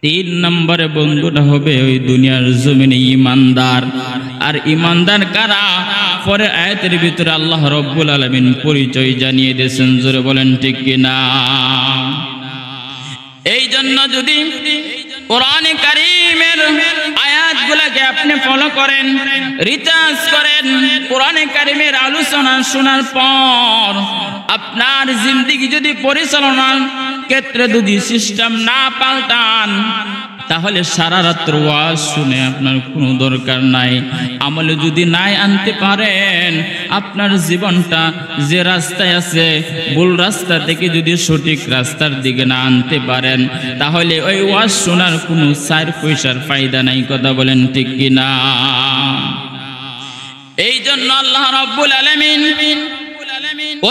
তিন নম্বরে বন্ধুটা হবে ওই দুনিয়ার জমিনে ঈমানদার। আর ঈমানদার কারা? পরে আয়াতের ভিতরে আল্লাহ রাব্বুল আলামিন পরিচয় জানিয়ে দিয়েছেন, জোরে বলেন ঠিক কিনা। এই জন্য যদি কোরআনে কারীমের আয়াতগুলোকে আপনি ফলো করেন, রিসার্চ করেন, কোরআনে কারীমের আলোচনা শোনার পর আপনার জিন্দেগি যদি পরিচালনার ক্ষেত্রে যদি সিস্টেম না পাল্টান, তাহলে সারা রাত ওয়াজ শুনে আপনার কোনো দরকার নাই। আমলে যদি নাই আনতে পারেন, আপনার জীবনটা যে রাস্তায় আছে ভুল রাস্তা থেকে যদি সঠিক রাস্তার দিকে না আনতে পারেন, তাহলে ওই ওয়াজ শোনার কোনো 4 পয়সার ফায়দা নাই। কথা বলেন ঠিক কিনা? এই জন্য আল্লাহ রাব্বুল আলামিন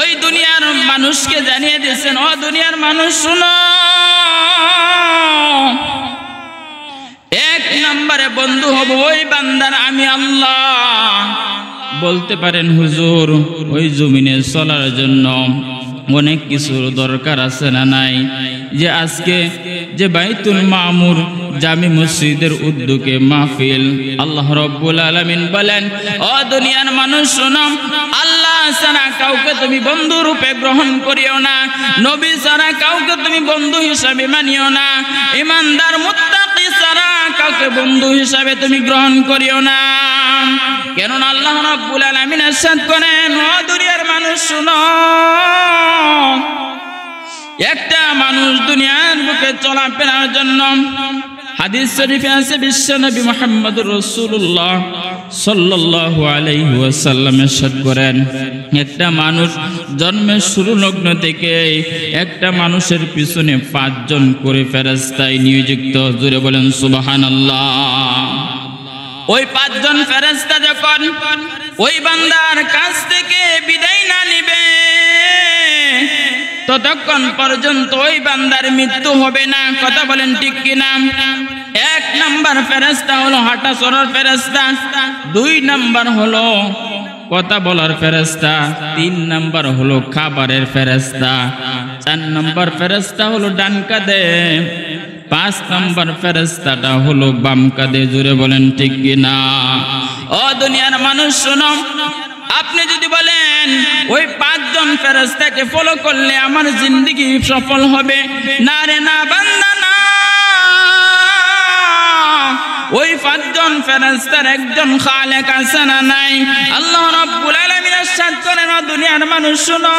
ওই দুনিয়ার মানুষকে জানিয়ে দিয়েছেন, ও দুনিয়ার মানুষ শুনো, এক নম্বরে বন্ধু হব ওই বান্দার আমি আল্লাহ। বলতে পারেন হুজুর, ওই জমিনে চলার জন্য অনেক কিছুর দরকার আছে না নাই? যে আজকে যে বাইতুল মামুর জামি মসজিদের উদ্যোগে মাহফিল, আল্লাহ রাব্বুল আলামিন বলেন, ও দুনিয়ার মানুষ শোনো, আল্লাহ ছাড়া কাউকে তুমি বন্ধু রূপে গ্রহণ করিও না, নবী ছাড়া কাউকে তুমি বন্ধু হিসাবে মানিও না, ঈমানদার মুত্তাকি ছাড়া কাউকে বন্ধু হিসাবে তুমি গ্রহণ করিও না। কেননা আল্লাহ রাব্বুল আলামিন ইরশাদ করেন, ও দুনিয়ার মানুষ শুনো, একটা মানুষ দুনিয়ার বুকে চলাফেরার জন্য হাদিস শরীফে আছে, বিশ্বনবী মুহাম্মদুর রাসূলুল্লাহ সাল্লাল্লাহু আলাইহি ওয়াসাল্লাম ইরশাদ করেন, একটা মানুষ জন্মের শুরু লগ্ন থেকে একটা মানুষের পিছনে 5 জন করে ফেরেশতায় নিযুক্ত। জোরে বলেন সুবহানাল্লাহ। ওই 5 জন ফেরেশতা যখন ওই বান্দার কাছ থেকে বিদায় না নিবে, ততক্ষণ পর্যন্ত ওই বান্দার মৃত্যু হবে না। কথা বলেন ঠিক কিনা? 1 নাম্বার ফেরেশতা হলো হাঁটা চলার ফেরেশতা, 2 নাম্বার হলো কথা বলার ফেরেশতা, 3 নাম্বার হলো খাবারের ফেরেশতা, 4 নাম্বার ফেরেশতা হলো ডান কাঁধে, 5 নাম্বার ফেরেশতাটা হলো বাম কাঁধে। জোরে বলেন ঠিক কিনা? ও দুনিয়ার মানুষ শোনো, আপনি যদি বলেন ওই 5 জন ফেরেশতাকে ফলো করলে আমার জিন্দেগি সফল হবে, না রে না বান্দা না। ওই 5 জন ফেরেশতার একজন খালেক আছে না নাই? আল্লাহ রাব্বুল আলামিন ইরশাদ করেন, ও দুনিয়ার মানুষ শুনো,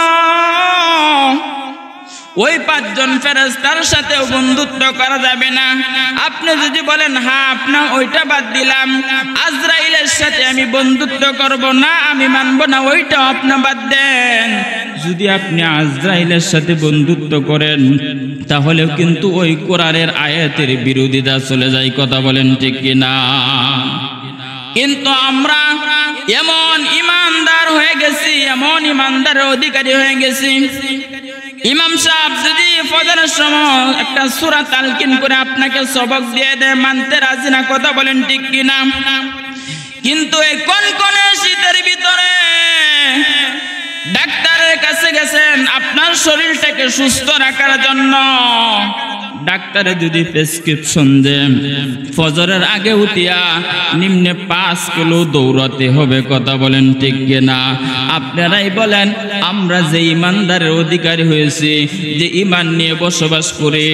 ওই 5 জন ফেরেশতার সাথে বন্ধুত্ব করা যাবে না। আপনি যদি বলেন হ্যাঁ আপনার ওইটা বাদ দিলাম, আজরাইলের সাথে আমি বন্ধুত্ব করব না, আমি মানব না, ওইটা আপনি বাদ দেন। যদি আপনি আজরাইলের সাথে বন্ধুত্ব করেন, তাহলেও কিন্তু ওই কোরআনের আয়াতের বিরোধিতা চলে যায়। কথা বলেন ঠিক কিনা? কিন্তু আমরা এমন ইমানদার হয়ে গেছি, এমন ইমানদারের অধিকারী হয়ে গেছি, ইমাম সাহেব যদি ফজরের সময় একটা সূরা তালকিন করে আপনাকে সবক দিয়ে দেয়, মানতে রাজি না। কথা বলেন ঠিক কিনা? কিন্তু এই কনকনে শীতের ভিতরে ডাক্তারের কাছে গেছেন আপনার শরীরটাকে সুস্থ রাখার জন্য, ডাক্তারে যদি প্রেসক্রিপশন দেন ফজরের আগে উঠিয়া নিম্নে 5 কিলো দৌড়াতে হবে। কথা বলেন ঠিক কিনা? আপনারাই বলেন, আমরা যে ইমানদারের অধিকারী হয়েছি, যে ইমান নিয়ে বসবাস করে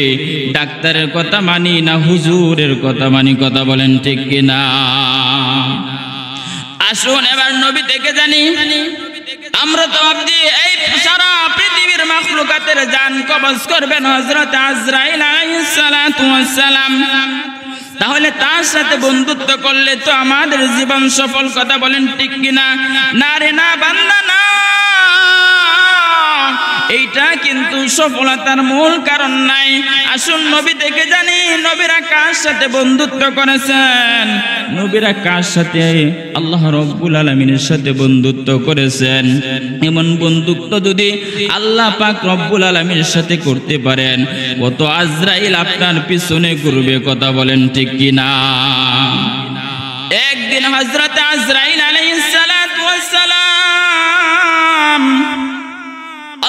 ডাক্তারের কথা মানি না হুজুরের কথা মানি? কথা বলেন ঠিক কিনা? আসুন এবার নবী থেকে জানি। আমরা তো ভাবছি এই সারা পৃথিবীর মাখলুকাতের জান কবজ করবেন হযরত আজরাইল আলাইহিস সালাতু ওয়াস সালাম, তাহলে তার সাথে বন্ধুত্ব করলে তো আমাদের জীবন সফল। কথা বলেন ঠিক কিনা? না রে না বান্দা না, এইটা কিন্তু সফলতার মূল কারণ নাই। আসুন নবী থেকে জানি, নবীরা কার সাথে বন্ধুত্ব করেছেন, নবীরা কার সাথে? আল্লাহ রাব্বুল আলামিনের সাথে বন্ধুত্ব করেছেন। এমন বন্ধুত্ব যদি আল্লাহ পাক রব্বুল আলামিনের সাথে করতে পারেন, কত আজরাইল আপনার পিছনে ঘুরবে। কথা বলেন ঠিক কিনা? একদিন হযরত আজরাইল আলাইহিস সালাতু ওয়াস সালাম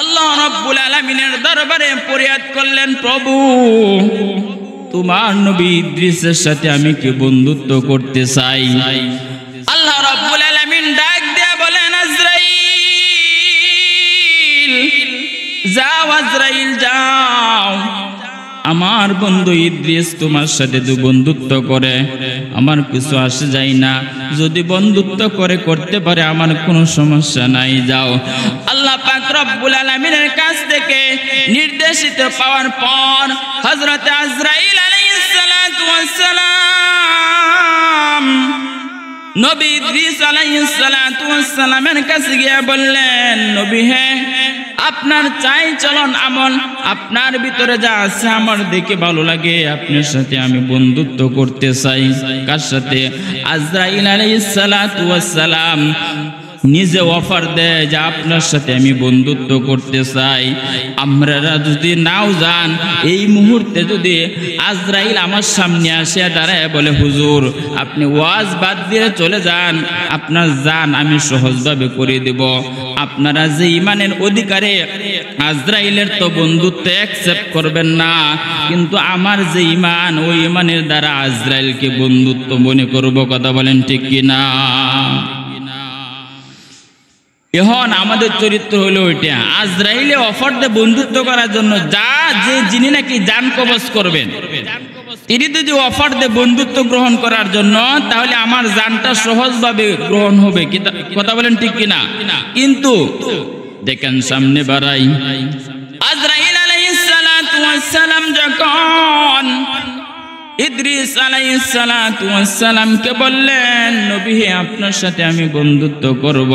আল্লাহ রাব্বুল আলামিনের দরবারে ফরিয়াদ করলেন, প্রভু তোমার নবী ইদ্রিসের সাথে আমি কি বন্ধুত্ব করতে চাই। আল্লাহ রাব্বুল আলামিন ডাক দিয়ে বলেন আজরাইল যাও, আজরাইল যাও, আমার বন্ধু ইদ্রিস তোমার সাথে তো বন্ধুত্ব করে, আমার কিছু আসে যায় না, যদি বন্ধুত্ব করে করতে পারে আমার কোনো সমস্যা নাই, যাও। আল্লাহ পাক রব্বুল আলামিনের কাছ থেকে নির্দেশিত পাওয়ার পর হযরত আজরাইল আলাইহিস সালাতু ওয়াস সালাম নবী ইদ্রিস আলাইহিস সালাতু ওয়াস সালামের কাছে গিয়ে বললেন, নবী হে, আপনার চাই চলন আমল, আপনার ভিতরে যা আছে আমার দেখে ভালো লাগে, আপনার সাথে আমি বন্ধুত্ব করতে চাই। কার সাথে? আজরাইল আলাইহিস সালাতু ওয়াস সালাম নিজে অফার দেয় যে আপনার সাথে আমি বন্ধুত্ব করতে চাই। আপনারা যদি নাও যান, এই মুহূর্তে যদি আজরাইল আমার সামনে আসে দাঁড়ায় বলে, হুজুর আপনি ওয়াজ বাদ দিয়ে চলে যান, আপনার যান আমি সহজভাবে করে দেব। আপনারা যে ইমানের অধিকারে আজরাইলের তো বন্ধুত্ব অ্যাকসেপ্ট করবেন না, কিন্তু আমার যে ইমান, ওই ইমানের দ্বারা আজরাইলকে বন্ধুত্ব মনে করব। কথা বলেন ঠিক কিনা? এখন আমাদের চরিত্র হলো ওইটা, আজরাইলে অফার দিয়ে বন্ধুত্ব করার জন্য যে যিনি নাকি জান কবজ করবেন, তিনি যদি অফার দিয়ে বন্ধুত্ব গ্রহণ করার জন্য, তাহলে আমার জানটা সহজভাবে গ্রহণ হবে। কথা বলেন ঠিক কিনা? কিন্তু দেখেন সামনে বাড়াই, আজরাইল আলাইহিস সালাতু ওয়াস সালাম যখন ইদ্রিস আলাইহিস সালাতু ওয়াস সালামকে বললেন, নবী হে, আপনার সাথে আমি বন্ধুত্ব করব।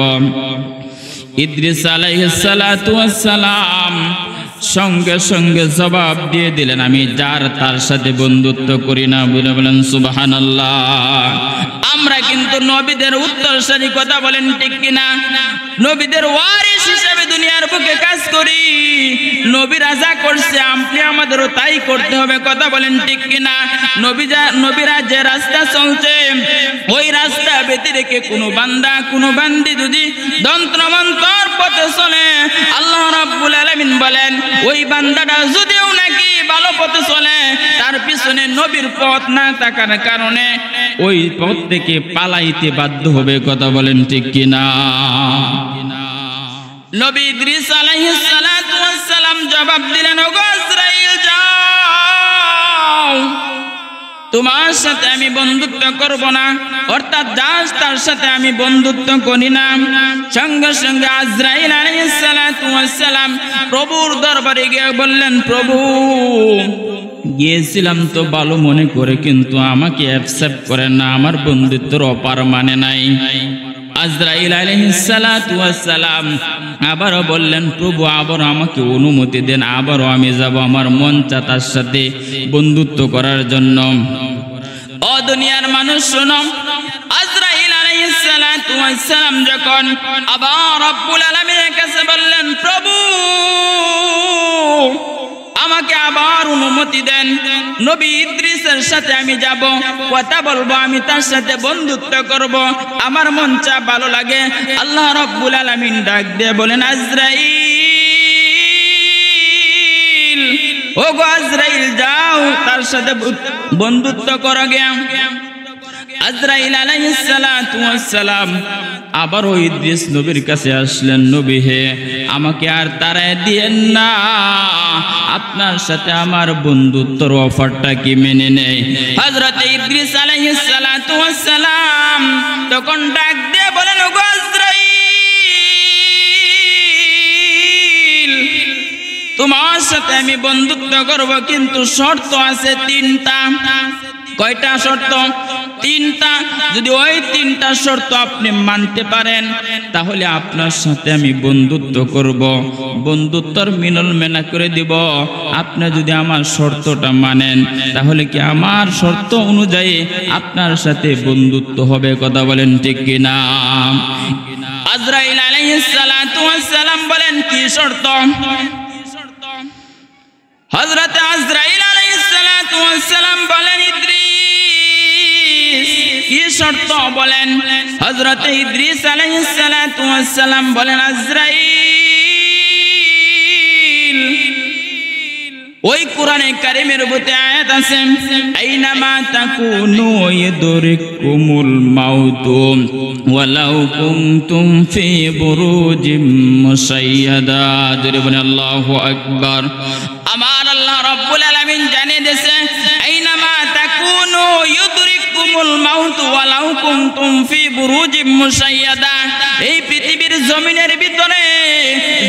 ইদ্রিস আলাইহিস সালাতু ওয়াস সালাম সঙ্গে সঙ্গে জবাব দিয়ে দিলেন, আমি যার তার সাথে বন্ধুত্ব করি না। বলে বলেন সুবহানাল্লাহ। আমরা কিন্তু নবীদের উত্তরসূরি, কথা বলেন ঠিক কিনা? নবীদের ওয়ারিস হিসেবে দুনিয়ার বুকে কাজ করি। নবীরা যা করছে আপনি আমাদেরও তাই করতে হবে। কথা বলেন ঠিক কিনা? নবীরা যে রাস্তা চলছে, ওই রাস্তা ব্যতি রেখে কোনো বান্দা কোনো বান্দি যদি যন্ত্রমন্তর পথে চলে, আল্লাহ রাব্বুল আলামিন বলেন ওই বান্দাটা যদিও নাকি ভালো পথে চলে, তার পিছনে নবীর পথ না থাকার কারণে ওই পথ থেকে পালাইতে বাধ্য হবে। কথা বলেন ঠিক কিনা? নবী ইদ্রিস আলাইহিস সালাতু ওয়াস সালাম জবাব দিলেন, ওগো আজরাইল যাও, তোমার সাথে আমি বন্ধুত্ব করব না, অর্থাৎ তার সাথে আমি বন্ধুত্ব করি না। সঙ্গে সঙ্গে আজরাইল আলাইহিস সালাতু ওয়াস সালাম প্রভুর দরবারে গিয়ে বললেন, প্রভু গিয়েছিলাম তো ভালো মনে করে, কিন্তু আমাকে অ্যাকসেপ্ট করেন না, আমার বন্ধুত্বের অপার মানে নাই। আজরাইল আলাইহিস সালাতু ওয়াস সালাম আবারও বললেন, প্রভু আবার আমাকে অনুমতি দেন, আবারও আমি যাব, আমার মন চা তার সাথে বন্ধুত্ব করার জন্য। ও দুনিয়ার মানুষ শোনো, আজরাইল আলাইহিস সালাতু ওয়াস সালাম যখন আবার রব্বুল আলামিনের কাছে বললেন, প্রভু আমাকে আবার অনুমতি দেন, নবী ইদ্রিসের সাথে আমি যাব, কথা বলবো, আমি তার সাথে বন্ধুত্ব করব, আমার মন চা ভালো লাগে। আল্লাহ রাব্বুল আলামিন ডাক দিয়ে বলেন, আজরাইল, ওগো আজরাইল যাও, তার সাথে বন্ধুত্ব করো গিয়া। আজরাইল আলাইহিস সালাতু ওয়াস সালাম আবার ওই ইদ্রিস নবীর কাছে আসলেন, নবী হে, আমাকে আর তাড়ায় দিয়েন না, আপনার সাথে আমার বন্ধুত্বর অফারটা কি মেনে নেই? হযরত ইদ্রিস আলাইহিস সালাতু ওয়াস সালাম তখন ডাক দিয়ে বলেন, ওগো আজরাইল, তোমার সাথে আমি বন্ধুত্ব করব, কিন্তু শর্ত আছে তিনটা। কয়টা শর্ত? তিনটা। যদি ওই তিনটা শর্ত আপনি মানতে পারেন, তাহলে আপনার সাথে আমি বন্ধুত্ব করব, বন্ধুত্বর মিলন মেলা করে দিব। আপনি যদি আমার শর্তটা মানেন, তাহলে কি আমার শর্ত অনুযায়ী আপনার সাথে বন্ধুত্ব হবে। কথা বলেন ঠিক কিনা? আজরাইল আলাইহিস সালাতু ওয়াস সালাম বলেন, কি শর্ত? হযরত আজরাইল আলাইহিস সালাতু ওয়াস সালাম বলেন, ইদ্রিস, কি শর্ত বলেন? হযরত ইদ্রিস আলাইহিস সালাতু ওয়াস সালাম বলেন, আজরাইল ওই কোরআনে কারীমের উপরে আয়াত আছে, আইনামা তাকুনু ইয়াদরিকুমুল মাউতু ওয়ালাউ কুনতুম ফি বুরুজিম মুশাইয়াদা। জোরে বলেন আল্লাহু আকবার। আমার আল্লাহ রাব্বুল আলামিন জানিয়ে দিয়েছে, আইনামা তাকুনু ইয়াদরিকুমুল মাউতু ওয়ালাউ কুনতুম ফি বুরুজিম মুশাইয়াদা। এই পৃথিবীর জমিনের ভিতরে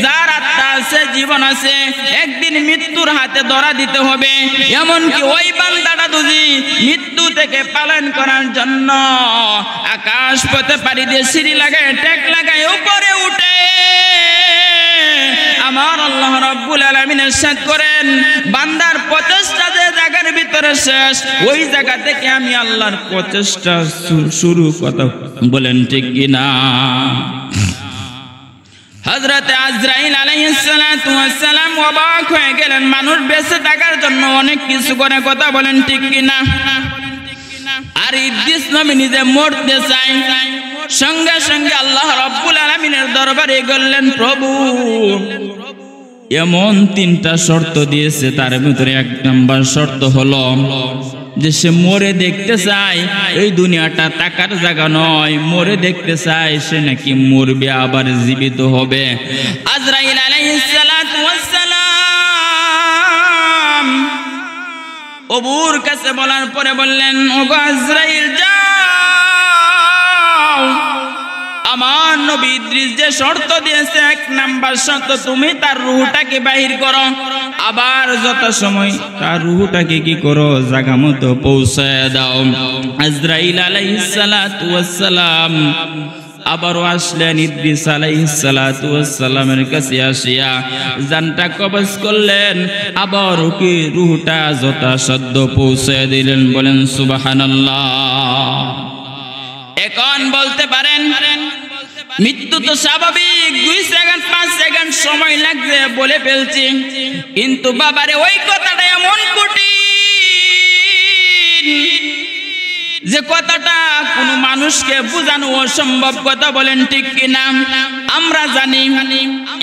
যার আত্মা আছে, জীবন আছে, একদিন মৃত্যুর হাতে ধরা দিতে হবে। এমনকি ওই বান্দাটা যদি মৃত্যু থেকে পালন করার জন্য আকাশ পথে পাড়ি দিয়ে সিঁড়ি লাগায়, টেক লাগায় উপরে উঠে, আমার আল্লাহ রাব্বুল আলামিন ইরশাদ করেন, বান্দার প্রচেষ্টা যে জায়গার ভিতরে শেষ, ওই জায়গা থেকে আমি আল্লাহর প্রচেষ্টা শুরু। কথা বলেন ঠিক কিনা? হযরতে আজরাইল আলাইহিস সালাতু ওয়াস সালাম অবাক হয়ে গেলেন, মানুষ বেঁচে থাকার জন্য অনেক কিছু করে। কথা বলেন ঠিক কিনা? আর ইবলিস নবী নিজে মরতে চায়, সঙ্গে সঙ্গে আল্লাহ রাব্বুল আলামিনের দরবারে গেলেন, প্রভু এমন 3টা শর্ত দিয়েছে, তার ভিতরে 1 নম্বর শর্ত হলো যে সে মরে দেখতে চায়। এই দুনিয়াটা টাকার জায়গা নয়, মরে দেখতে চায়, সে নাকি মরবে আবার জীবিত হবে। আজরাইল আলাইহিস সালাতু ওয়াস সালাম ওবুর কাছে বলার পরে বললেন, ওগো আজরাইল যাও, আমার নবী ইদ্রিস যে শর্ত দিয়েছে 1 নাম্বার শর্ত, তুমি তার রূহটাকে বাহির করো, আবার যত সময় তার রূহটাকে কি করো, জায়গা মতো পৌঁছায় দাও। আজরাইল আলাইহিস সালাতু ওয়াস সালাম আবারও আসলেন ইদ্রিস আলাইহিস সালাতু ওয়াস সালামের কাছে, আসিয়া জানটা কবজ করলেন, আবার কি রূহটা যথাসাধ্য পৌঁছায় দিলেন। বলেন সুবহানাল্লাহ। এখন বলতে পারেন মৃত্যু তো স্বাভাবিক, 2 সেকেন্ড 5 সেকেন্ড সময় লাগবে বলে ফেলছি, কিন্তু বাবারে ওই কথাটা এমন কঠিন যে কথাটা কোনো মানুষকে বোঝানো অসম্ভব। কথা বলেন ঠিক কিনা? আমরা জানি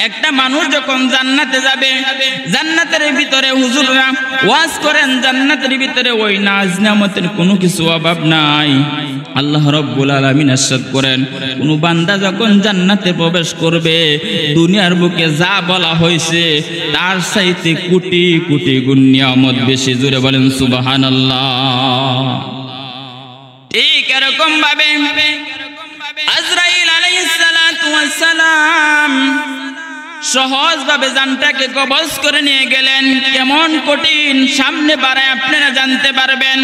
একটা মানুষ যখন জান্নাতে যাবে, জান্নাতের ভিতরে হুজুররা ওয়াজ করেন, জান্নাতের ভিতরে ওই নাজ নিয়ামতের কোনো কিছু অভাব নাই। আল্লাহ রাব্বুল আলামিন ইরশাদ করেন, কোন বান্দা যখন জান্নাতে প্রবেশ করবে, দুনিয়ার বুকে যা বলা হয়েছে তার চাইতে কোটি কোটি গুণ নিয়ামত বেশি। জোরে বলেন সুবহানাল্লাহ। ঠিক এরকম ভাবে আজরাইল আলাইহিস সালাতু ওয়াস সালাম সহজ ভাবে জানটাকে কবজ করে নিয়ে গেলেন। কেমন কঠিন, সামনে বাড়ায় আপনারা জানতে পারবেন।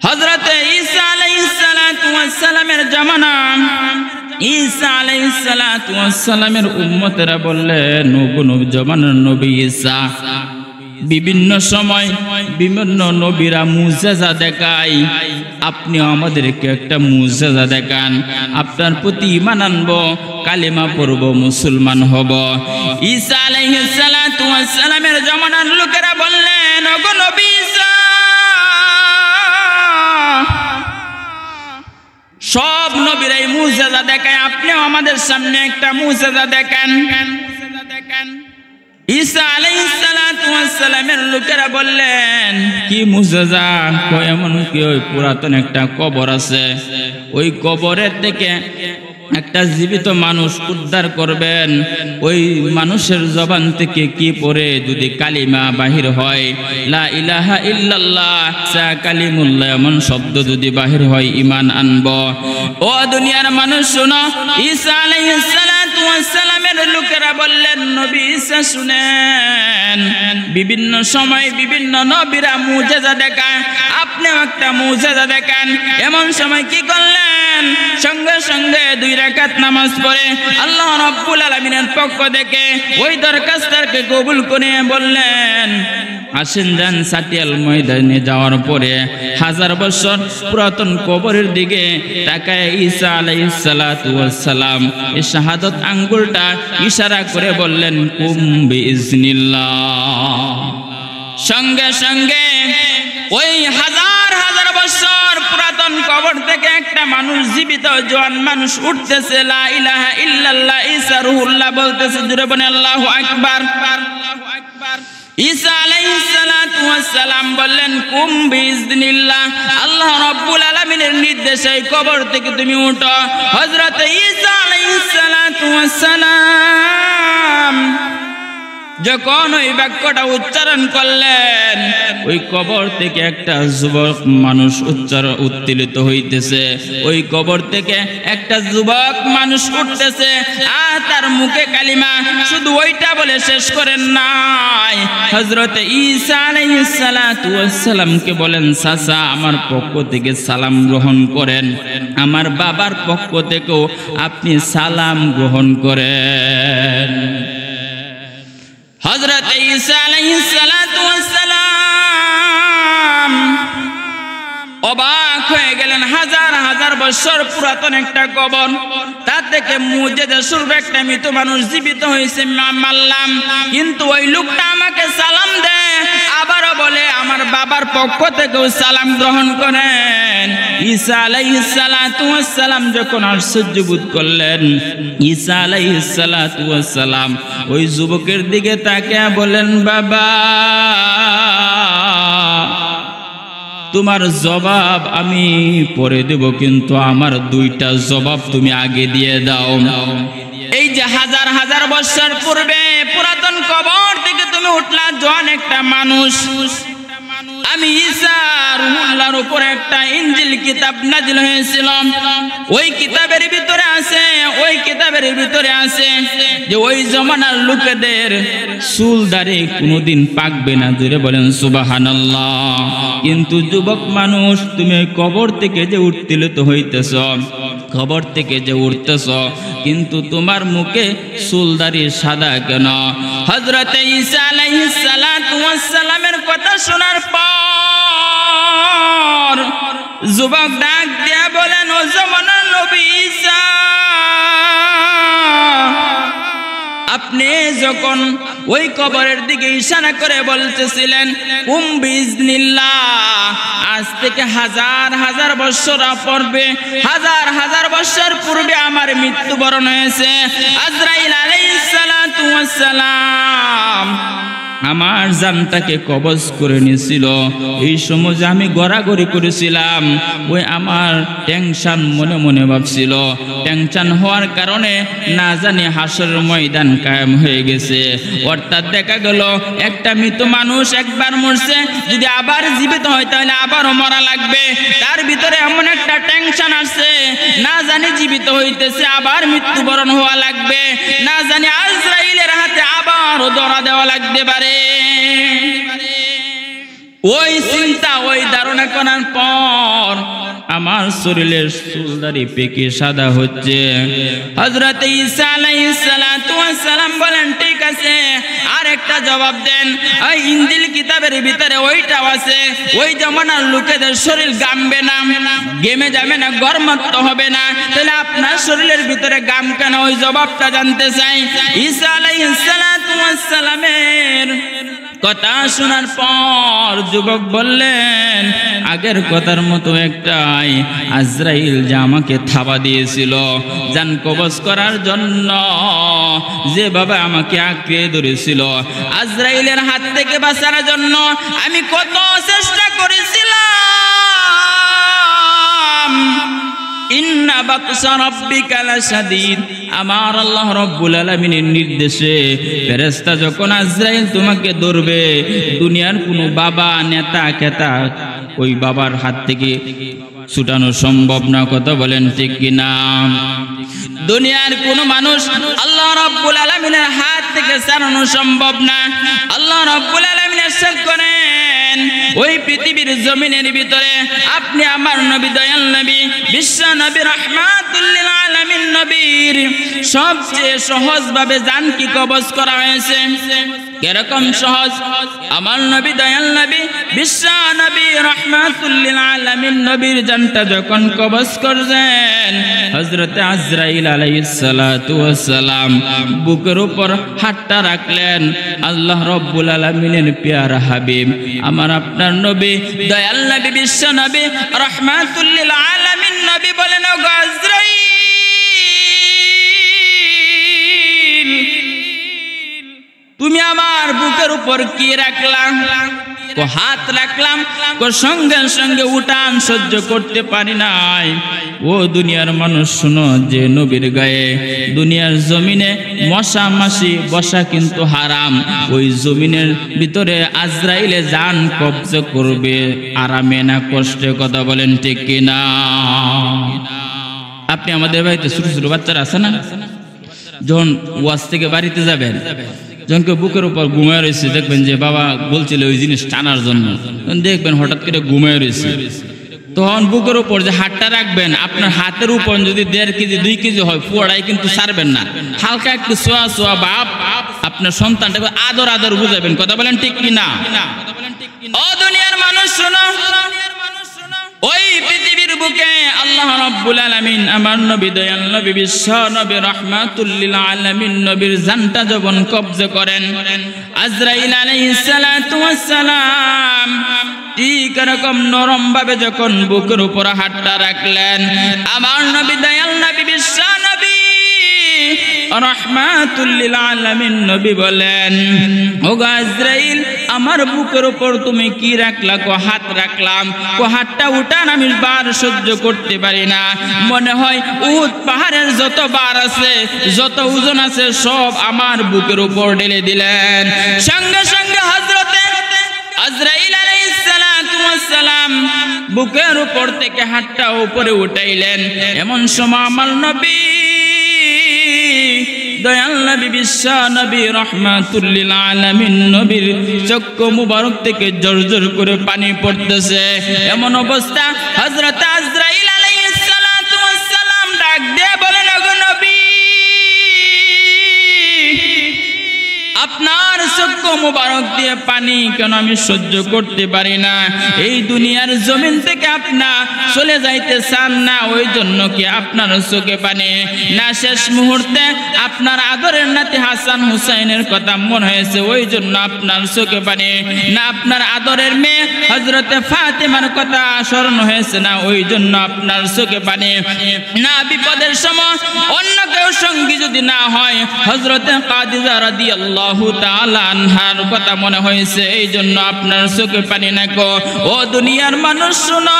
হযরতে ঈসা আলাইহিস সালাতু ওয়াস সালামের জামানা, ঈসা আলাইহিস সালাতু ওয়াস সালামের উম্মতেরা বললেন, ওগো জামানার নবী ঈসা, বিভিন্ন সময় বিভিন্ন নবীরা মুজিজা দেখায়, আপনি আমাদেরকে একটা মুজিজা দেখান, আপনার প্রতি ঈমান আনবো, কালেমা পড়ব, মুসলমান হব। ঈসা আলাইহিস সালাতু ওয়াস সালামের জামানার লোকেরা বললেন, ওগো নবী ঈসা, সব নবীরাই মুজিজা দেখায়, আপনিও আমাদের সামনে একটা মুজিজা দেখান। ঈসা আলাইহিস সালাতু ওয়াস সালামের লোকেরা বললেন, কি মুজিজা? এমন কি ওই পুরাতন একটা কবর আছে, ওই কবরের থেকে একটা জীবিত মানুষ উদ্ধার করবেন, ওই মানুষের জবান থেকে কি পড়ে যদি কালিমা বাহির হয়, লা ইলাহা ইল্লাল্লাহ সা কালিমুল্লাহ, এমন শব্দ যদি বাহির হয়, ঈমান আনব। ও দুনিয়ার মানুষ শুনো, ঈসা আলাইহিস সালাতু ওয়াস সালামের লোকেরা বললেন, নবী ঈসা শুনেন, বিভিন্ন সময় বিভিন্ন নবীরা মুজিজা দেখায়, আপনিও একটা মুজিজা দেখান। এমন সময় কি করলেন? সঙ্গে সঙ্গে 2 রাকাত নামাজ পড়ে আল্লাহ রাব্বুল আলামিনের পক্ষ থেকে ওই দরখাস্তকে কবুল করে বললেন, আসেন যান সাতিয়াল ময়দানে যাওয়ার পরে 1000 বছর পুরাতন কবরের দিকে তাকায় ঈসা আলাইহিস সালাতু ওয়াস সালাম এই শাহাদাত আঙ্গুলটা ইশারা করে বললেন, কুম বিইজনিল্লাহ। সঙ্গে সঙ্গে ওই হাজার হাজার বছর পুরাতন কবর থেকে একটা মানুষ, জীবিত জওয়ান মানুষ উঠতেছে, লা ইলাহা ইল্লাল্লাহ ঈসা রুহুল্লাহ বলতেছে। জোরে বলেন আল্লাহু আকবার। ঈসা আলাইহিস সালাতু ওয়াস সালাম বললেন কুম বিইজনিল্লাহ, আল্লাহ রাব্বুল আলামিনের নির্দেশে কবর থেকে তুমি উঠো। হযরত ঈসা আলাইহিস সালাতু ওয়াস সালাম যখন ওই বাক্যটা উচ্চারণ করলেন, ওই কবর থেকে একটা যুবক মানুষ উত্তোলিত হইতেছে, ওই কবর থেকে একটা যুবক মানুষ উঠতেছে, আর তার মুখে কালিমা। শুধু ওইটা বলে শেষ করেন নাই, হযরত ঈসা আলাইহিস সালাতু ওয়াস সালামকে বলেন, চাচা আমার পক্ষ থেকে সালাম গ্রহণ করেন, আমার বাবার পক্ষ থেকেও আপনি সালাম গ্রহণ করেন। হযরত ঈসা আলাইহিস সালাতু ওয়াস সালাম অবাক হয়ে গেলেন। হাজার হাজার বছর পুরাতন একটা কবর, তার থেকে মুজিজা স্বরূপ একটা মৃত মানুষ জীবিত হয়েছে মানলাম, কিন্তু ওই লোকটা আমাকে সালাম দেয়, আবারও বলে আমার বাবার পক্ষ থেকেও সালাম গ্রহণ করেন। ঈসা আলাইহিস সালাতু ওয়াস সালাম যখন আশ্চর্য বোধ করলেন, ঈসা আলাইহিস সালাতু ওয়াস সালাম ওই যুবকের দিকে তাকিয়ে বলেন, বাবা তোমার জবাব আমি পরে দেব, কিন্তু আমার দুইটা জবাব তুমি আগে দিয়ে দাও। এই যে হাজার হাজার বছর পূর্বে পুরাতন কবর থেকে তুমি উঠলা জোয়ান একটা মানুষ, আমি ঈসা রুহুল্লাহর উপরে একটা ইনজিল কিতাব নাজিল হয়েছিল, ওই কিতাবের ভিতরে আছে যে ওই জমানার লোকেদের চুল দাড়ি কোনোদিন পাকবে না। জোরে বলেন সুবহানাল্লাহ। কিন্তু যুবক মানুষ তুমি কবর থেকে যে উত্তোলিত হইতেছ, কবর থেকে যে উঠতেছ, কিন্তু তোমার মুখে চুল দাড়ি সাদা কেন? হযরত ঈসা আলাইহিস সালাতু ওয়াস সালামের কথা শোনার পর যুবক ডাক দিয়া বলেন, ও জমানার নবী ঈসা, আপনি যখন ওই কবরের দিকে ইশারা করে বলতেছিলেন কুম বিইজনিল্লাহ, আজ থেকে হাজার হাজার বছর পূর্বে, হাজার হাজার বছর পূর্বে আমার মৃত্যুবরণ হয়েছে। আজরাইল আলাইহিস সালাতু ওয়াস সালাম আমার জানটাকে কবজ করে নিয়েছিল। এই সময় যে আমি গড়াগড়ি করেছিলাম, ওই আমার টেনশন মনে মনে ভাবছিল, টেনশন হওয়ার কারণে না জানি হাসরের ময়দান কায়েম হয়ে গেছে। অর্থাৎ দেখা গেল একটা মৃত মানুষ একবার মরছে, যদি আবার জীবিত হয় তাহলে আবারও মরা লাগবে। তার ভিতরে এমন একটা টেনশন আসছে, না জানি জীবিত হইতেছে আবার মৃত্যুবরণ হওয়া লাগবে, না জানি আজরাইলের হাতে আবারও ধরা দেওয়া লাগতে পারে। ওই চিন্তা, ওই ধারণা করার পর আমার শরীরের চুলদারি পেকে সাদা হচ্ছে। হযরত ঈসা আলাইহিস সালাতু ওয়াস সালাম বলেন, ঠিক আছে আর একটা জবাব দেন, ওই ইনজিল কিতাবের ভিতরে ওইটাও আছে, ওই জমানার লোকেদের শরীর গামবে না, গেমে যাবে না, গরমাক্ত হবে না, তাহলে আপনার শরীরের ভিতরে গাম কেন? ওই জবাবটা জানতে চাই। ঈসা আলাইহিস সালাতু ওয়াস সালামের কথা শোনার পর যুবক বললেন, আগের কথার মতো একটাই, আজরাইল যে আমাকে থাবা দিয়েছিল জান কবজ করার জন্য, যেভাবে আমাকে আঁকড়ে ধরেছিল, আজরাইলের হাত থেকে বাঁচার জন্য আমি কত চেষ্টা করেছিলাম। ইন্না বাতশা রাব্বিকা লাশাদীদ, আমার আল্লাহ রাব্বুল আলামিনের নির্দেশে ফেরেশতা যখন আজরাইল তোমাকে ধরবে, দুনিয়ার কোনো বাবা নেতা কেতা ওই বাবার হাত থেকে ছুটানো সম্ভব না। কথা বলেন ঠিক কিনা? দুনিয়ার কোনো মানুষ আল্লাহ রাব্বুল আলামিনের হাত থেকে ছাড়ানো সম্ভব না। আল্লাহ রাব্বুল আলামিন ইরশাদ করেন, ওই পৃথিবীর জমিনের ভিতরে আপনি আমার নবী, দয়াল নবী, বিশ্ব নবী, রাহমাতুল লিল আলামিন নবীর সবচেয়ে সহজ ভাবে জানকে কবজ করা হয়েছে। কিরকম সহজ? আমার নবী, দয়াল নবী, বিশ্ব নবী, রাহমাতুল লিল আলামিন নবীর জানটা যখন কবজ করলেন, হযরত আজরাইল আলাইহিস সালাতু ওয়াস সালাম বুকের উপর হাতটা রাখলেন। আল্লাহ রাব্বুল আলামিনের পেয়ারা হাবিব আমার আপনার নবী, দয়াল নবী, বিশ্ব নবী, রাহমাতুল লিল আলামিন নবী বলেন, ও আজরাইল তুমি আমার বুকের উপর কি রাখলাম? হাত রাখলাম, সঙ্গে সঙ্গে উঠান সহ্য করতে পারি নাই। ও দুনিয়ার মানুষ শুনো, যে নবীর গায়ে দুনিয়ার জমিনে মশা মাছি বসা কিন্তু হারাম, ওই জমিনের ভিতরে আজরাইলে জান কবজা করবে আরামে না কষ্টে? কথা বলেন ঠিক কিনা? আপনি আমাদের বাড়িতে ছোট ছোট বাচ্চারা আছে না, যখন ওয়াজ থেকে বাড়িতে যাবেন, যখন কেউ বুকের উপর ঘুমায় রয়েছে, দেখবেন যে বাবা বলছিল ওই জিনিস টানার জন্য, দেখবেন হঠাৎ করে ঘুমায় রয়েছে, তখন বুকের উপর যে হাতটা রাখবেন, আপনার হাতের উপর যদি 1.5 কেজি 2 কেজি হয়, পুরাই কিন্তু ছাড়বেন না, হালকা একটু সোয়া সোয়া বাপ আপনার সন্তানটাকে আদর আদর বুঝাবেন। কথা বলেন ঠিক কিনা? ও দুনিয়ার মানুষ শোনো, ওই পৃথিবীর বুকে আল্লাহ রাব্বুল আলামিন আমার নবী, দয়াল নবী, বিশ্ব নবী, রাহমাতুল লিল আলামিন নবীর জানটা যখন কবজা করেন, আজরাইল আলাইহিস সালাতু ওয়াস সালাম ঠিক এরকম নরম ভাবে যখন বুকের উপর হাতটা রাখলেন, আমার নবী, দয়াল নবী, বিশ্ব নবী, রাহমাতুল লিল আলামিন নবী বলেন, ও আজরাইল, আমার বুকের উপর তুমি কি রাখলা? হাত রাখলাম। হাতটা উঠান, আমি বার সহ্য করতে পারি না, মনে হয় উহুদ পাহাড়ের যত বার আছে, যত ওজন আছে, সব আমার বুকের উপর ঢেলে দিলেন। সঙ্গে সঙ্গে হযরতে আজরাইল আলাইহিস সালাতু ওয়াস সালাম বুকের উপর থেকে হাতটা উপরে উঠাইলেন। এমন সময় আমার নবী, দয়াল নবী, বিশ্ব নবী, রাহমাতুল লিল আলামিন নবীর চক্ষু মুবারক থেকে জর্জর করে পানি পড়তেছে। এমন অবস্থা হযরত আজরাইল আলাইহিস সালাতু ওয়াস সালাম ডাক দিয়ে বলেন, ওগো নবী, আপনার চক্ষু মুবারক দিয়ে পানি কেন আমি সহ্য করতে পারি না? এই দুনিয়ার জমিন থেকে আপনার চলে যাইতে চান না, ওই জন্য কি আপনার চোখে পানি? না শেষ মুহূর্তে আপনার আদরের নাতি হাসান হুসাইনের কথা মনে হয়েছে, ওই জন্য আপনার চোখে পানি? না আপনার আদরের মেয়ে হযরতে ফাতেমার কথা স্মরণ হয়েছে, না ওই জন্য আপনার চোখে পানি? না বিপদের সময় অন্য কেউ সঙ্গী যদি না হয়, হযরতে খাদিজা রাদিয়াল্লাহু তাআলা আনহার কথা মনে হয়েছে, এই জন্য আপনার চোখে পানি না গো? ও দুনিয়ার মানুষ শুনো,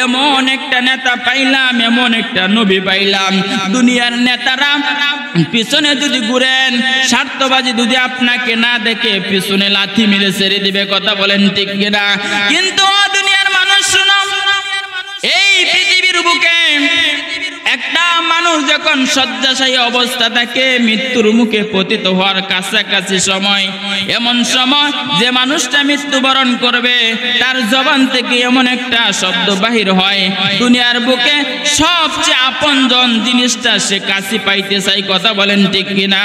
এমন একটা নেতা পাইলাম, এমন একটা নবী পাইলাম, দুনিয়ার নেতারা পিছনে যদি ঘুরেন, স্বার্থবাজি যদি আপনাকে না দেখে পিছনে লাথি মেরে ছেড়ে দিবে। কথা বলেন ঠিক কিনা? কিন্তু দুনিয়ার মানুষ শুনো, এই পৃথিবীর বুকে একটা মানুষ যখন শয্যাশায়ী অবস্থা থাকে, মৃত্যুর মুখে পতিত হওয়ার কাছাকাছি সময়, এমন সময় যে মানুষটা মৃত্যুবরণ করবে, তার জবান থেকে এমন একটা শব্দ বাহির হয়, দুনিয়ার বুকে সবচেয়ে আপনজন জিনিসটা সে কাছে পাইতে চাই। কথা বলেন ঠিক কিনা?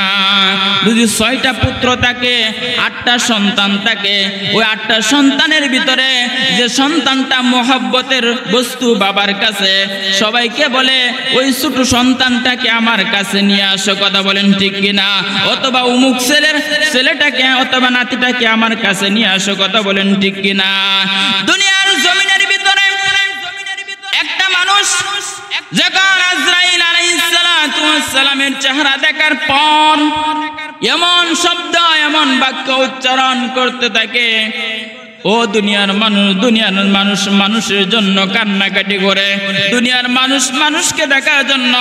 যদি 6টা পুত্র থাকে, 8টা সন্তান থাকে, ওই 8টা সন্তানের ভিতরে যে সন্তানটা মহব্বতের বস্তু বাবার কাছে, সবাইকে বলে ওই ছোট সন্তানটাকে আমার কাছে নিয়ে আসো। কথা বলেন ঠিক কিনা? অথবা অমুক ছেলেটাকে অথবা নাতিটাকে আমার কাছে নিয়ে আসো। কথা বলেন ঠিক কিনা? দুনিয়ার জমিনের ভিতরে একটা মানুষ যখন আজরাইল আলাইহিস সালাতু ওয়াস সালামের চেহারা দেখার পর এমন শব্দ, এমন বাক্য উচ্চারণ করতে থাকে, ও দুনিয়ার মানুষ মানুষের জন্য কান্নাকাটি করে, দুনিয়ার মানুষ মানুষকে দেখার জন্য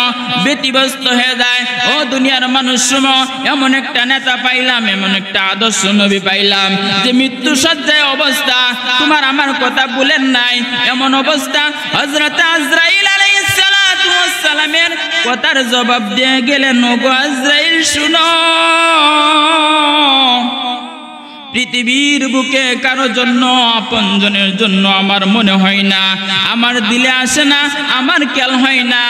ব্যতিব্যস্ত হয়ে যায়। ও দুনিয়ার মানুষ শুনো, এমন একটা নেতা পাইলাম, এমন একটা আদর্শ নবী পাইলাম, যে মৃত্যু সজ্জায় অবস্থা তোমার আমার কথা বলেন নাই, এমন অবস্থা হযরত আজরাইল আলাইহিস সালাতু ওয়াস সালামের কথার জবাব দিয়ে গেলেন, ওগো আজরাইল শুনো, পৃথিবীর বুকে কারো জন্য, আপনজনের জন্য আমার মনে হয় না, আমার দিলে আসে না, আমার খেয়াল হয় না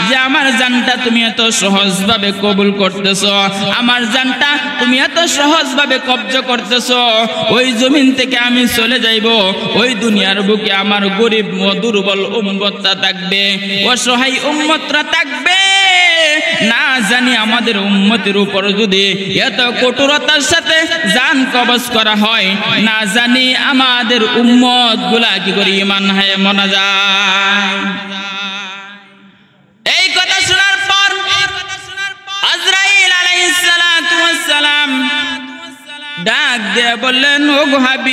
যে আমার জানটা তুমি এত সহজভাবে কবুল করতেছো, আমার জানটা তুমি এত সহজভাবে কব্জা করতেছো। ওই জমিন থেকে আমি চলে যাইব, ওই দুনিয়ার বুকে আমার গরিব ও দুর্বল উম্মতরা থাকবে, অসহায় উম্মতরা থাকবে। না জানি আমাদের উম্মতের উপর যদি এত কঠোরতার সাথে জান কবজ করা হয়, না জানি আমাদের উম্মত গুলা কি করে ঈমান হায় মানা যায়। এই কথা শোনার পর আজরাইল আলাইহিস সালাতু ওয়াস দিয়ে বললেন, ও গো হাবিব,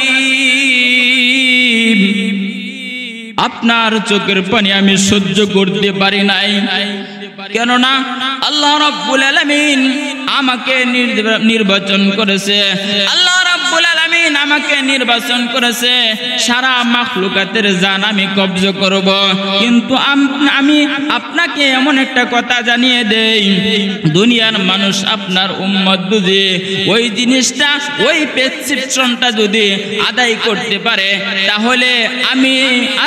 আপনার চোখের পানি আমি সহ্য করতে পারি নাই, কেননা আল্লাহ রাব্বুল আলামিন আমাকে নির্বাচন করেছে। আল্লাহ রাব্বুল আলামিন আমাকে নির্বাচন করেছে সারা মাখলুকাতের জান আমি কবজা করব। কিন্তু আমি আপনাকে এমন একটা কথা জানিয়ে দেই, দুনিয়ার মানুষ আপনার উম্মত যদি ওই জিনিসটা, ওই প্রেসক্রিপশনটা যদি আদায় করতে পারে, তাহলে আমি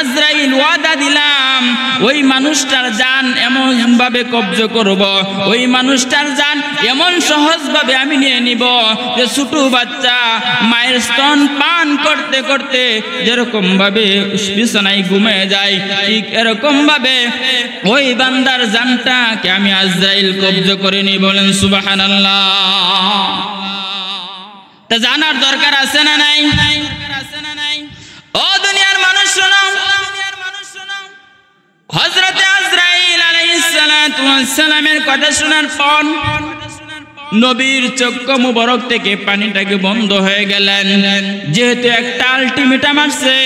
আজরাইল ওয়াদা দিলাম ওই মানুষটার জান এমন ভাবে কবজা করব, ওই মানুষটার জান এমন সহজ ভাবে আমি নিয়ে নিব যে ছোট বাচ্চা মায়ের স্তন পান করতে করতে যেরকম ভাবে বিছানায় ঘুমিয়ে যায়, ঠিক এরকম ভাবে ওই বান্দার জানটাকে আমি আজরাইল কবজা করে নিই। বলেন সুবহানাল্লাহ। তা জানার দরকার আছে না নাই? ও দুনিয়ার মানুষ শোনো, হযরত আজরাইল আলাইহিস সালাতু ওয়াস সালামের কথা শোনার পর নবীর চক্ষু মুবারক থেকে পানিটাকে বন্ধ হয়ে গেলেন। যেহেতু একটা আলটিমেটাম আসছে,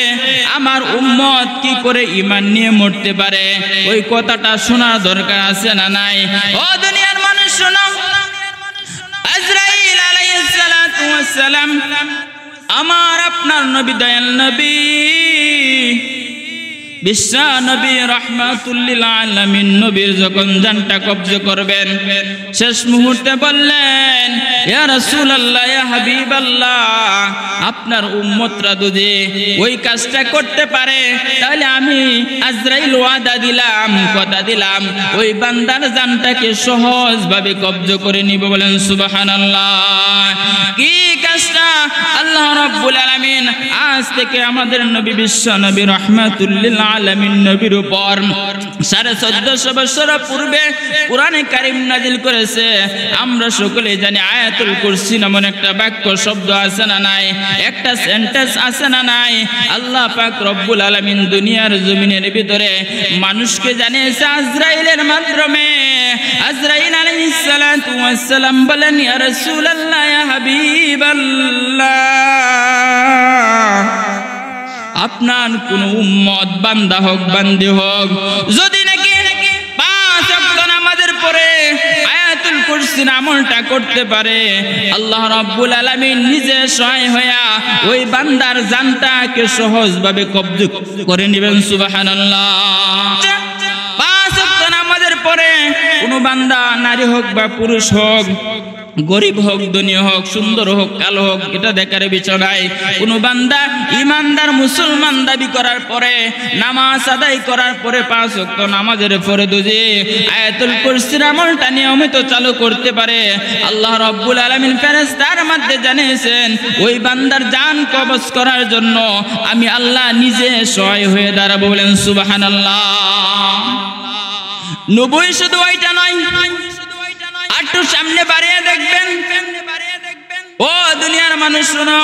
আমার উম্মত কি করে ঈমান নিয়ে মরতে পারে, ওই কথাটা শোনার দরকার আছে না নাই? ও দুনিয়ার মানুষ শোনো, আজরাইল আলাইহিস সালাতু ওয়াস সালাম আমার আপনার নবী, দয়াল নবী, বিশ্ব নবী রাহমাতুল লিল আলামিন নবীর যখন জানটা কবজা করবেন, শেষ মুহূর্তে বললেন, ইয়া রাসূলুল্লাহ, ইয়া হাবিবাল্লাহ, আপনার উম্মতরা যদি ওই কাজটা করতে পারে, তাহলে আমি আজরাইল ওয়াদা দিলাম, কথা দিলাম, ওই বান্দার জানটাকে সহজভাবে কবজা করে নিব। বলেন সুবহানাল্লাহ। কি কাজটা? আল্লাহ রাব্বুল আলামিন আজ থেকে আমাদের নবী বিশ্ব নবী রাহমাতুল লিল আলামিন নবীর উপর 1450 বছর পূর্বে কুরআনে কারীম নাজিল করেছে। আমরা সকলে জানি আয়াতুল কুরসি নামক একটা বাক্য শব্দ আছে না নাই, একটা সেন্টেন্স আছে না নাই? আল্লাহ পাক রব্বুল আলামিন দুনিয়ার জমিনের ভিতরে মানুষকে জানিয়েছে আজরাইলের মাধ্যমে। আজরাইল আলাইহিস সালাতু ওয়াস সালাম বলেন, ইয়া রাসূলুল্লাহ, ইয়া হাবিবাল্লাহ, আপনার কোন উম্মত বান্দা হোক বান্দি হোক যদি নাকি 5 ওয়াক্ত নামাজের পরে আয়াতুল কুরসি আমলটা করতে পারে, আল্লাহ রাব্বুল আলামিন নিজে সহায় হইয়া ওই বান্দার জানটাকে সহজভাবে কবজা করে নেবেন। সুবহানাল্লাহ। 5 ওয়াক্ত নামাজের পরে কোন বান্দা, নারী হোক বা পুরুষ হোক, গরিব হোক ধনী হোক, সুন্দর হোক কালো হোক, এটা দেখার বিষয় নাই, কোন বান্দা ইমানদার মুসলমান দাবি করার পরে, নামাজ আদায় করার পরে 5 ওয়াক্ত নামাজের পরে যদি আয়াতুল কুরসির আমলটা নিয়মিত চালু করতে পারে, আল্লাহ রাব্বুল আলামিন ফেরেশতার মধ্যে জানিয়েছেন ওই বান্দার জান কবজ করার জন্য আমি আল্লাহ নিজে সহায় হয়ে দাঁড়াবো। বলেন সুবহানাল্লাহ। নবী শুধু ওইটা নয়, একটু সামনে বাড়িয়ে দেখবেন। ও দুনিয়ার মানুষ শোনো,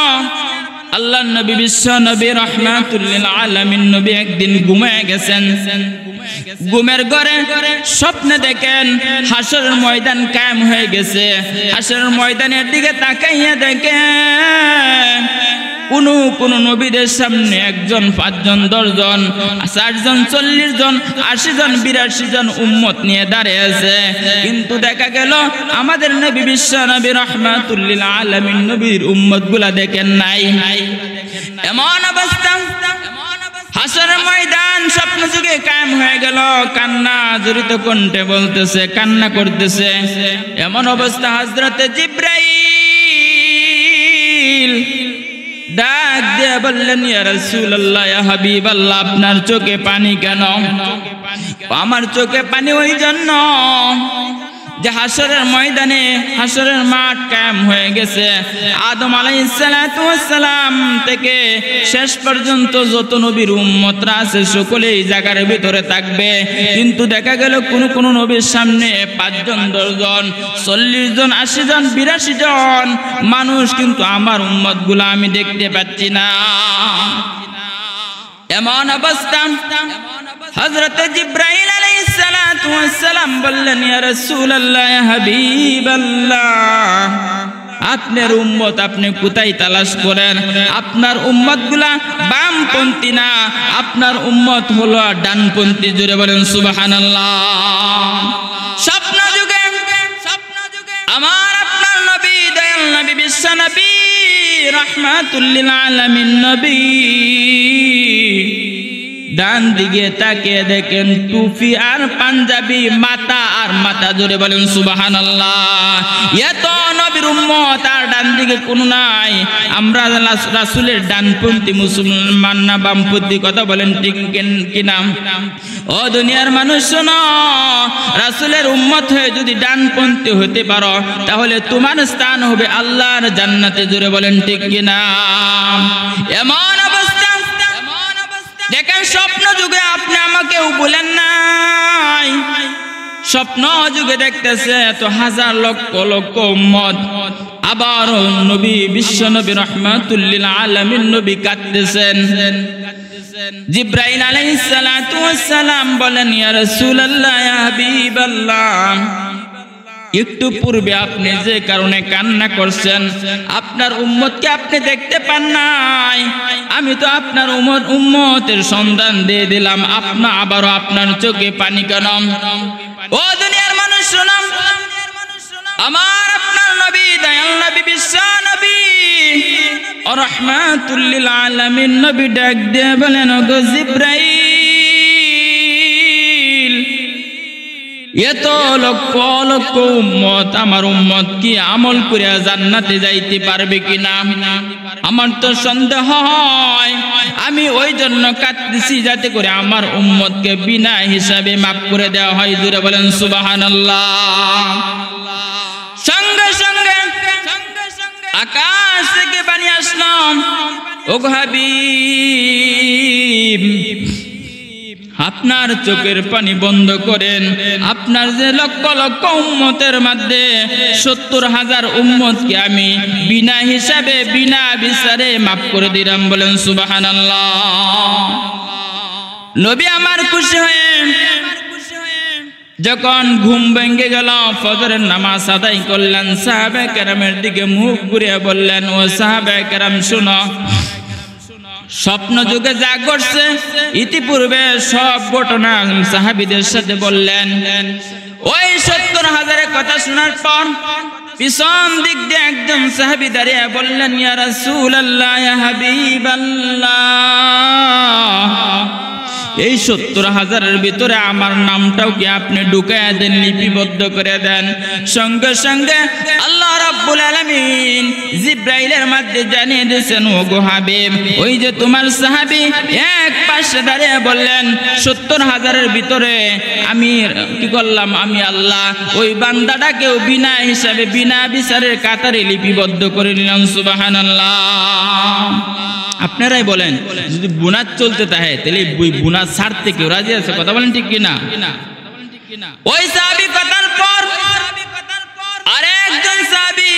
আল্লাহর নবী বিশ্ব নবী রাহমাতুল লিল আলামিন নবী একদিন ঘুমিয়ে গেছেন। ঘুমের ঘরে স্বপ্নে দেখেন হাসরের ময়দান কায়েম হয়ে গেছে। হাসরের ময়দানের দিকে তাকাইয়া দেখেন কোন নবীদের সামনে 1 জন, 5 জন, 10 জন, 60 জন, 40 জন, 80 জন, 82 জন উম্মত নিয়ে দাঁড়িয়ে আছে। কিন্তু দেখা গেল আমাদের নবী বিশ্ব নবী রাহমাতুল লিল আলামিন নবীর উম্মতগুলা দেখেন নাই। এমন অবস্থা, হাসরের ময়দান স্বপ্ন যুগে কায়েম হয়ে গেল। কান্না জড়িত কণ্ঠে বলতেছে, কান্না করতেছে। এমন অবস্থা হযরতে জিবরাইল ডাক দিয়ে বললেন, ইয়া রাসূলুল্লাহ, ইয়া হাবিবাল্লাহ, আপনার চোখে পানি কেন? আমার চোখে পানি ওই জন্য যে হাসরের ময়দানে, হাসরের মাঠ কায়েম হয়ে গেছে। আদম আলাইহিস সালাতু ওয়াস সালাম থেকে শেষ পর্যন্ত যত নবীর উম্মতরা আছে সকলেই জায়গার ভিতরে থাকবে। কিন্তু দেখা গেল কোন নবীর সামনে 5 জন, 10 জন, 40 জন, 80 জন, 82 জন মানুষ, কিন্তু আমার উম্মতগুলো আমি দেখতে পাচ্ছি না। এমন অবস্থা হযরত জিবরাইল আলাইহিস সালাতু ওয়াস সালাম বললেন, ইয়া রাসূলুল্লাহ, ইয়া হাবিবাল্লাহ, আপনার উম্মত আপনি কোথায় তালাশ করেন? আপনার উম্মতগুলা বামপন্থী না, আপনার উম্মত হলো ডানপন্থী। জোরে বলেন সুবহানাল্লাহ। স্বপ্ন যুগে আমার আপনার নবী, দয়াল নবী, বিশ্ব নবী, রাহমাতুল লিল আলামিন নবী ডান দিকে তাকিয়ে দেখেন টুপি আর পাঞ্জাবি, মাথা আর মাথা। জোরে বলেন সুবহানাল্লাহ। এত নবীর উম্মত আর ডান দিকে কোনো নাই। আমরা রাসূলের ডানপন্থী মুসলমান না বামপন্থী? কথা বলেন ঠিক কিনা? ও দুনিয়ার মানুষ শোনো, রাসূলের উম্মত হয়ে যদি ডানপন্থী হতে পারো তাহলে তোমার স্থান হবে আল্লাহর জান্নাতে। জোরে বলেন ঠিক কিনা? এমন অবস্থা দেখেন, স্বপ্ন যুগে আপনি আমাকেও বলেন নাই, স্বপ্ন যুগে দেখতেছে এত হাজার লক্ষ লক্ষ উম্মত। আবার নবী, বিশ্ব নবী, রাহমাতুল লিল আলামিন নবী কাঁদতেছেন। জিবরাইল আলাইহিস সালাতু ওয়াস সালাম বলেন, ইয়া রাসূলুল্লাহ, ইয়া হাবিবাল্লাহ, একটু পূর্বে আপনি যে কারণে কান্না করছেন, আপনার উম্মতকে আপনি দেখতে পান নাই। আমি তো আপনার উম্মতের সন্ধান দিয়ে দিলাম, আবারও আপনার চোখে পানি কেন? ও দুনিয়ার মানুষ শোনো, আমার আপনার নবী, দয়াল নবী, বিশ্ব নবী, রাহমাতুল লিল আলামিন নবী ডাক দিয়ে বলেন, ওগো জিবরাইল, এত লক্ষ লক্ষ উম্মত, আমার উম্মত কি আমল করে জান্নাতে যাইতে পারবে কিনা? আমার তো সন্দেহ হয়। আমি ওই জন্য কাঁদতেছি যাতে করে আমার উম্মতকে বিনা হিসাবে মাফ করে দেওয়া হয়। জোরে বলেন সুবহানাল্লাহ। সঙ্গে সঙ্গে আকাশ থেকে পানি আসলাম, ওগো হাবিব, আপনার চোখের পানি বন্ধ করেন। আপনার যে লক্ষ লক্ষ উম্মতের মধ্যে ৭০,০০০ উম্মতকে আমি বিনা হিসাবে বিনা বিচারে মাফ করে দিলাম। বলেন সুবহানাল্লাহ। নবী আমার খুশি হয়ে যখন ঘুম ভেঙে গেল, ফজরের নামাজ আদায় করলেন, সাহাবায়ে কেরামের দিকে মুখ ঘুরিয়ে বললেন, ও সাহাবায়ে কেরাম শুনো, স্বপ্ন যুগে যা ঘটছে ইতিপূর্বে সব ঘটনা সাহাবীদের সাথে বললেন। ওই ৭০,০০০ কথা শোনার পর পিছন দিক দিয়ে একজন সাহাবী দাঁড়িয়ে বললেন, ইয়া রাসূলুল্লাহ, ইয়া হাবিবাল্লাহ, এই ৭০,০০০-এর ভিতরে আমার নামটাও কি আপনি ঢুকায়া দেন, লিপিবদ্ধ করে দেন। সঙ্গে সঙ্গে আল্লাহ রাব্বুল আলামিন জিবরাইলের মধ্যে জানিয়ে দিয়েছেন, ওগো হাবিব, ওই যে তোমার সাহাবী এক পাশে দাঁড়িয়ে বললেন, ৭০,০০০-এর ভিতরে আমি কি করলাম? আমি আল্লাহ ওই বান্দাটাকেও বিনা হিসাবে বিনা বিচারের কাতারে লিপিবদ্ধ করে নিলাম। সুবহানাল্লাহ। আপনারাই বলেন, যদি গুনাহ চলতে থাকে তাহলে গুনাহ ছাড়তে কেউ রাজি আছে? কথা বলেন ঠিক কিনা? ওই সাহাবী কথার পর আরেকজন সাহাবী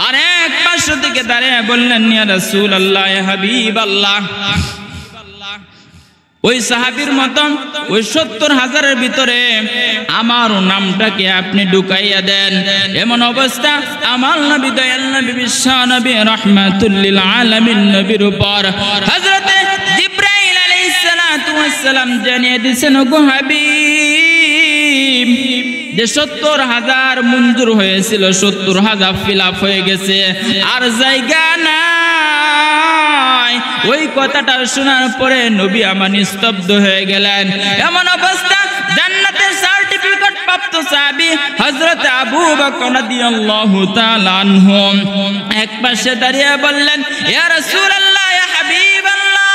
আরেক পাশ থেকে দাঁড়িয়ে বললেন, ইয়া রাসূলুল্লাহ, ইয়া হাবিবাল্লাহ, ওই সাহাবীর মতন ওই ৭০,০০০-এর ভিতরে আমার নামটাকে আপনি ঢুকাইয়া দেন। এমন অবস্থা আমার নবী, দয়াল নবী, বিশ্ব নবী, রাহমাতুল লিল আলামিন নবীর উপর হযরতে জিবরাইল আলাইহিস সালাতু ওয়াস সালাম জানিয়ে দিয়েছেন, ওগো হাবিব, যে ৭০,০০০ মঞ্জুর হয়েছিল ৭০,০০০ ফিল আপ হয়ে গেছে, আর জায়গা না। ওই কথাটা শোনার পরে নবী আমার নিস্তব্ধ হয়ে গেলেন। এমন অবস্থা জান্নাতের সার্টিফিকেট প্রাপ্ত সাহাবী হযরত আবু বকর রাদিয়াল্লাহু তাআলা আনহু এক পাশে দাঁড়িয়ে বললেন, ইয়া রাসূলুল্লাহ, ইয়া হাবিবাল্লাহ,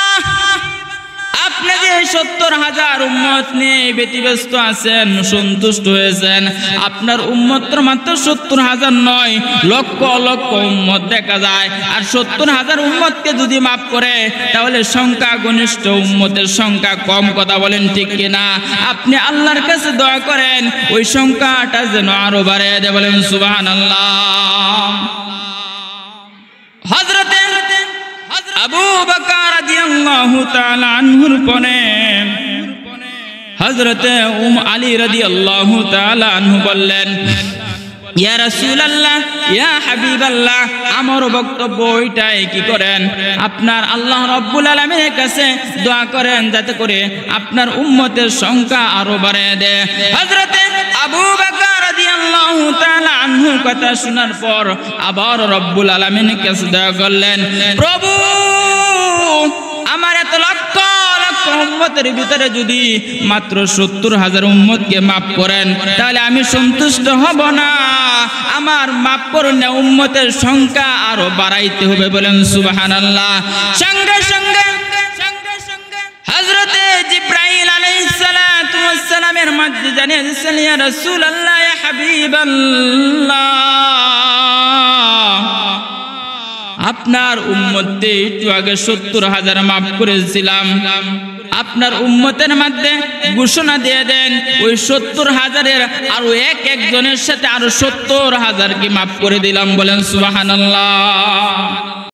আপনি যে ৭০,০০০ উম্মত নিয়ে ব্যতিব্যস্ত আছেন, সন্তুষ্ট হয়েছেন, আপনার উম্মত মাত্র ৭০,০০০ নয়, লক্ষ লক্ষ উম্মত দেখা যায়। আর ৭০,০০০ উম্মতকে যদি মাফ করে তাহলে সংখ্যা গনিষ্ঠ উম্মতের সংখ্যা কম। কথা বলেন ঠিক কিনা? আপনি আল্লাহর কাছে দোয়া করেন ওই সংখ্যাটা যেন আরো বাড়িয়ে দেয়। বলেন সুবহানাল্লাহ। হযরতে আবু বকর রাদিয়াল্লাহু তাআলা আনহুর পরে হযরতে আলী রাদিয়াল্লাহু তাআলা আনহু বললেন, ইয়া রাসূলুল্লাহ, ইয়া হাবিবাল্লাহ, আমার বক্তব্য ওইটাই কি করেন, আপনার আল্লাহ রাব্বুল আলামিনের কাছে দোয়া করেন যাতে করে আপনার উম্মতের সংখ্যা আরো বাড়িয়ে দেয়। হযরতে আবু বকর রাদিয়াল্লাহু তাআলা আনহু কথা শোনার পর আবার রব্বুল আলামিনের কাছে দোয়া করলেন, প্রভু আমার এত লক্ষ লক্ষ উম্মতের ভিতরে যদি মাত্র 70,000 উম্মতকে মাফ করেন তাহলে আমি সন্তুষ্ট হব না, আমার মাফ করুন না, উম্মতের সংখ্যা আরো বাড়াইতে হবে। বলেন সুবহানাল্লাহ। সঙ্গে সঙ্গে হযরতে জিবরাইল আলাইহিস সালাতু ওয়াস সালামের মধ্যে জানিয়ে দিয়েছেন, ইয়া রাসূলুল্লাহ, ইয়া হাবিবাল্লাহ, আপনার উম্মতকে একটু আগে 70,000 মাফ করেছিলাম, আপনার উম্মতের মধ্যে ঘোষণা দিয়ে দেন ওই 70,000-এর আরো একজনের সাথে আরো 70,000 কে মাফ করে দিলাম। বলেন সুবহানাল্লাহ।